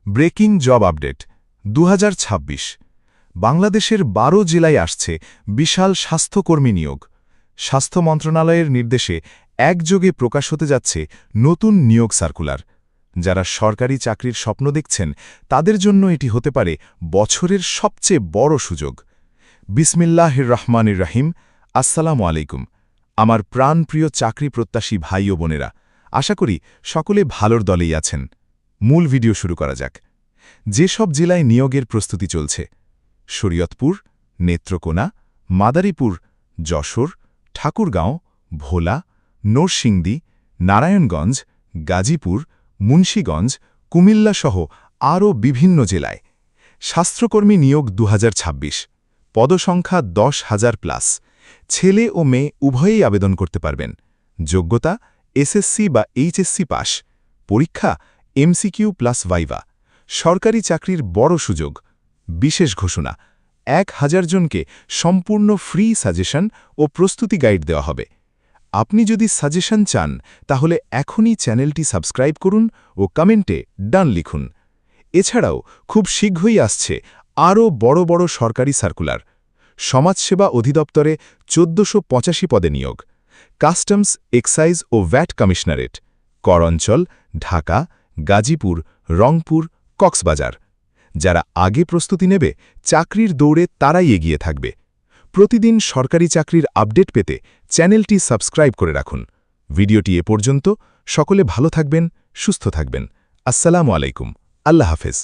Breaking job update 2026 বাংলাদেশের 12 জেলায় আসছে বিশাল স্বাস্থ্যকর্মী নিয়োগ। স্বাস্থ্য মন্ত্রণালয়ের নির্দেশে একযোগে প্রকাশ হতে যাচ্ছে নতুন নিয়োগ সার্কুলার। যারা সরকারি চাকরির স্বপ্ন দেখছেন তাদের জন্য এটি হতে পারে বছরের সবচেয়ে বড় সুযোগ। বিসমিল্লাহির রহমানির রহিম। আসসালামু আলাইকুম আমার প্রাণপ্রিয় চাকরি প্রত্যাশী ভাই ও বোনেরা, আশা করি সকলে ভালোর দলেই আছেন। মূল ভিডিও শুরু করা যাক। যেসব জেলায় নিয়োগের প্রস্তুতি চলছে: শরীয়তপুর, নেত্রকোনা, মাদারীপুর, যশোর, ঠাকুরগাঁও, ভোলা, নরসিংদী, নারায়ণগঞ্জ, গাজীপুর, মুন্সিগঞ্জ, কুমিল্লাসহ আরও বিভিন্ন জেলায়। স্বাস্থ্যকর্মী নিয়োগ 2026, পদসংখ্যা 10,000+। ছেলে ও মেয়ে উভয়েই আবেদন করতে পারবেন। যোগ্যতা এসএসসি বা এইচএসসি পাস। পরীক্ষা এমসিকিউ প্লাস ভাইভা। সরকারি চাকরির বড় সুযোগ। বিশেষ ঘোষণা: 1000 জনকে সম্পূর্ণ ফ্রি সাজেশন ও প্রস্তুতি গাইড দেওয়া হবে। আপনি যদি সাজেশন চান তাহলে এখনই চ্যানেলটি সাবস্ক্রাইব করুন ও কমেন্টে ডান লিখুন। এছাড়াও খুব শীঘ্রই আসছে আরও বড় বড় সরকারি সার্কুলার। সমাজসেবা অধিদপ্তরে 1485 পদে নিয়োগ। কাস্টমস, এক্সাইজ ও ভ্যাট কমিশনারেট, কর অঞ্চল ঢাকা, গাজীপুর, রংপুর, কক্সবাজার। যারা আগে প্রস্তুতি নেবে, চাকরির দৌড়ে তারাই এগিয়ে থাকবে। প্রতিদিন সরকারি চাকরির আপডেট পেতে চ্যানেলটি সাবস্ক্রাইব করে রাখুন। ভিডিওটি এ পর্যন্ত। সকলে ভালো থাকবেন, সুস্থ থাকবেন। আসসালামু আলাইকুম। আল্লাহ হাফেজ।